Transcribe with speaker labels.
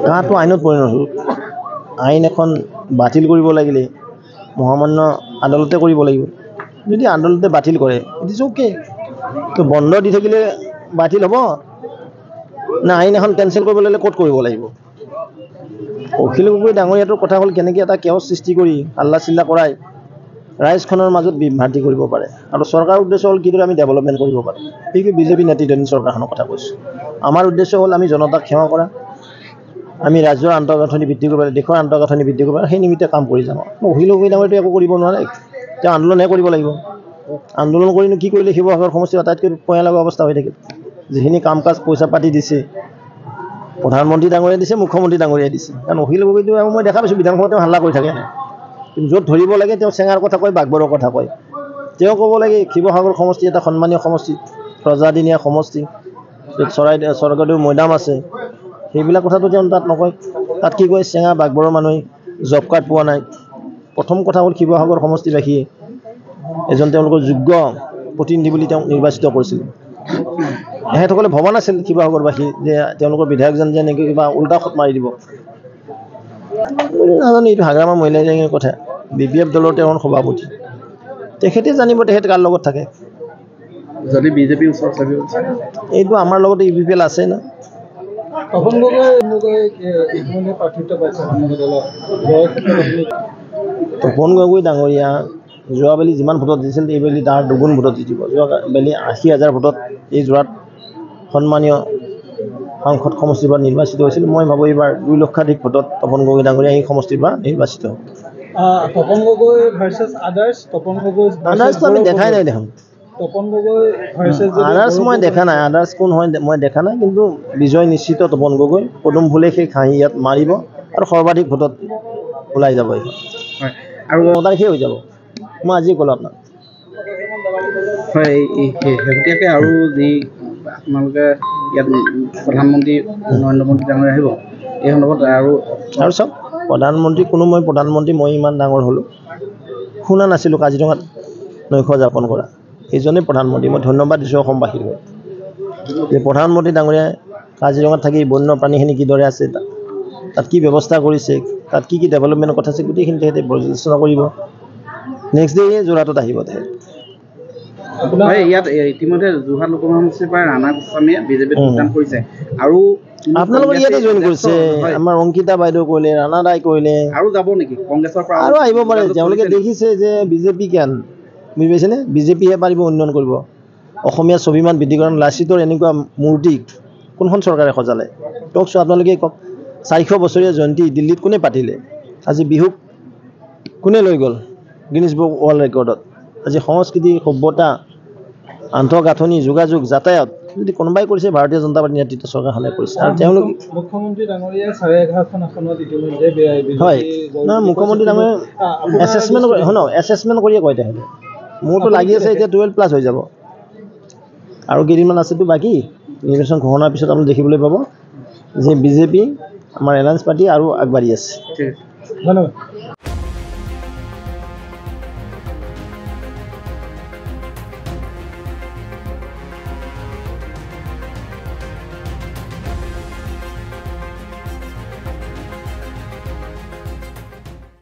Speaker 1: তাহাঁতো আইনত পৰিণত হ'ল। আইন এখন বাতিল কৰিব লাগিলে মহামান্য আদালতে কৰিব লাগিব। যদি আদালতে বাতিল কৰে ইট ইজ অ'কে। তো বন্ধ দি থাকিলে বাতিল হ'ব না? আইন এখন কেঞ্চেল কৰিব লাগিলে ক'ত কৰিব লাগিব? অখিল গগৈ ডাঙৰীয়াটোৰ কথা হ'ল কেনেকৈ এটা কেওছ সৃষ্টি কৰি হাল্লা চিল্লা কৰাই ৰাইজখনৰ মাজত বিভ্ৰান্তি কৰিব পাৰে। আৰু চৰকাৰৰ উদ্দেশ্য হ'ল কিদৰে আমি ডেভেলপমেণ্ট কৰিব পাৰোঁ। সেইটো বিজেপি নেতৃত্বাধীন চৰকাৰখনৰ কথা কৈছোঁ। আমাৰ উদ্দেশ্য হ'ল আমি জনতাক সেৱা কৰা, আমি ৰাজ্যৰ আন্তঃগাঁথনি বৃদ্ধি কৰিব লাগে, দেশৰ আন্তঃগাঁথনি বৃদ্ধি কৰিব লাগে, সেই নিমিত্তে কাম কৰি যাওঁ। অখিল গগৈ ডাঙৰীয়াটো একো কৰিব নোৱাৰে, তেওঁ আন্দোলনহে কৰিব লাগিব। আন্দোলন কৰিনো কি কৰিলে শিৱসাগৰ সমষ্টিৰ আটাইতকৈ পয়া লগা অৱস্থা হৈ থাকিল। যিখিনি কাম কাজ পইচা পাতি দিছে প্ৰধানমন্ত্ৰী ডাঙৰীয়াই দিছে, মুখ্যমন্ত্ৰী ডাঙৰীয়াই দিছে। কাৰণ অখিল গগৈটো মই দেখা পাইছোঁ বিধানসভাত তেওঁ হাল্লা কৰি থাকে, কিন্তু য'ত ধৰিব লাগে তেওঁ চেঙাৰ কথা কয়, বাঘবৰৰ কথা কয়। তেওঁ ক'ব লাগে শিৱসাগৰ সমষ্টি এটা সন্মানীয় সমষ্টি, ৰজাদিনীয়া সমষ্টি, য'ত চৰাইদেউ মৈদাম আছে, সেইবিলাক কথাটো তেওঁ তাত নকয়। তাত কি কয়, চেঙা বাঘবৰৰ মানুহে জব কাৰ্ড পোৱা নাই। প্ৰথম কথা হ'ল শিৱসাগৰ সমষ্টিবাসীয়ে এজন তেওঁলোকৰ যোগ্য প্ৰতিনিধি বুলি তেওঁক নিৰ্বাচিত কৰিছিল। এখেতসকলে ভবা নাছিল শিৱসাগৰবাসী যে তেওঁলোকৰ বিধায়কজন যে এনেকৈ কিবা উল্টা খোট মাৰি দিব। নাজানো, এইটো হাগ্ৰামা মহিলাজনীৰ কথা। BPF দলৰ তেওঁ সভাপতি, তেখেতে জানিব তেখেতে কাৰ লগত থাকে।
Speaker 2: যদি বিজেপিৰ ওচৰত চাবিব
Speaker 1: এইটো আমাৰ লগতে UPPL আছে না।
Speaker 3: তপন গগৈ ইতিমধ্যে প্ৰাৰ্থিত্ব পাইছে।
Speaker 1: তপন গগৈ ডাঙৰীয়া যোৱাবেলি যিমান ভোটত দিছিল এইবেলি তাৰ দুগুণ ভোটত জিতিব। যোৱাবেলি 80,000 ভোটত এই যোৰাত সন্মানীয় সাংসদ সমষ্টিৰ পৰা নিৰ্বাচিত হৈছিল। মই ভাবোঁ এইবাৰ 2 লক্ষাধিক ভোটত তপন গগৈ ডাঙৰীয়া এই সমষ্টিৰ পৰা নিৰ্বাচিত হ'ব।
Speaker 3: তপন গগৈ ভাৰ্চেছ আদাৰ্ছ, তপন গগৈ
Speaker 1: আদাৰ্ছটো আমি দেখাই নাই দেখোন।
Speaker 3: তপন গগৈ ভাৰ্চেছ
Speaker 1: আদাৰ্ছ মই দেখা নাই, আদাৰ্ছ কোন হয় মই দেখা নাই, কিন্তু বিজয় নিশ্চিত তপন গগৈ। পদুম ফুলে সেই খাহি ইয়াত মাৰিব আৰু সৰ্বাধিক ভোটত ওলাই যাব। এইখন
Speaker 2: আৰু
Speaker 1: তাৰিখে হৈ যাব, মই আজি ক'লোঁ আপোনাক।
Speaker 2: হয়, শেহতীয়াকৈ আৰু যি আপোনালোকে ইয়াত প্ৰধানমন্ত্ৰী নৰেন্দ্ৰ মোদী ডাঙৰীয়া আহিব, এই সন্দৰ্ভত আৰু
Speaker 1: চাওক, প্ৰধানমন্ত্ৰী মই ইমান ডাঙৰ হ'লোঁ, শুনা নাছিলোঁ কাজিৰঙাত নৈশ যাপন কৰা। এইজনেই প্ৰধানমন্ত্ৰী। মই ধন্যবাদ দিছোঁ অসমবাসীৰ হৈ যে প্ৰধানমন্ত্ৰী ডাঙৰীয়াই কাজিৰঙাত থাকি বন্য প্ৰাণীখিনি কিদৰে আছে, তাত কি ব্যৱস্থা কৰিছে, তাত কি কি ডেভেলপমেণ্টৰ কথা আছে, গোটেইখিনি তেখেতে পৰ্যালোচনা কৰিব। নেক্সট ডে যোৰহাটত আহিব তেখেত।
Speaker 2: হয়, ইয়াত ইতিমধ্যে যোৰহাট লোকসভা সমষ্টিৰ পৰা ৰাণা গোস্বামীয়ে বিজেপিত যোগদান কৰিছে। আৰু
Speaker 1: আপোনালোকৰ ইয়াতে জইন কৰিছে, আমাৰ অংকিতা বাইদেউ কৰিলে, ৰাণা দাই কৰিলে,
Speaker 2: আৰু যাব নেকি কংগ্ৰেছৰ পৰা?
Speaker 1: আৰু আহিব পাৰে। তেওঁলোকে দেখিছে যে বিজেপি কেন, বুজি পাইছেনে? বিজেপিহে পাৰিব উন্নয়ন কৰিব। অসমীয়া স্বাভিমান বৃদ্ধি কৰা লাচিতৰ এনেকুৱা মূৰ্তি কোনখন চৰকাৰে সজালে? কওকচোন, আপোনালোকে কওক। 400 বছৰীয়া জয়ন্তী দিল্লীত কোনে পাতিলে? আজি বিহুক কোনে লৈ গ'ল গিনিজ বুক ৱৰ্ল্ড ৰেকৰ্ডত? আজি সংস্কৃতি, সভ্যতা, আন্তঃগাঁথনি, যোগাযোগ, যাতায়াত যদি কোনোবাই কৰিছে ভাৰতীয় জনতা পাৰ্টীৰ নেতৃত্ব চৰকাৰখনে কৰিছে। আৰু তেওঁলোক
Speaker 3: মুখ্যমন্ত্ৰী ডাঙৰীয়াই 11.5খন আসনত ইতিমধ্যে
Speaker 1: হয় না, মুখ্যমন্ত্ৰী ডাঙৰীয়াই এছেছমেণ্ট কৰিয়ে কয় তেখেতে। মোৰতো লাগি আছে এতিয়া 12+ হৈ যাব, আৰু কেইদিনমান আছেতো বাকী। নিৰ্বাচন ঘোষণাৰ পিছত আপুনি দেখিবলৈ পাব যে বিজেপি আমাৰ এলায়েন্স পাৰ্টি আৰু আগবাঢ়ি আছে।
Speaker 3: ধন্যবাদ।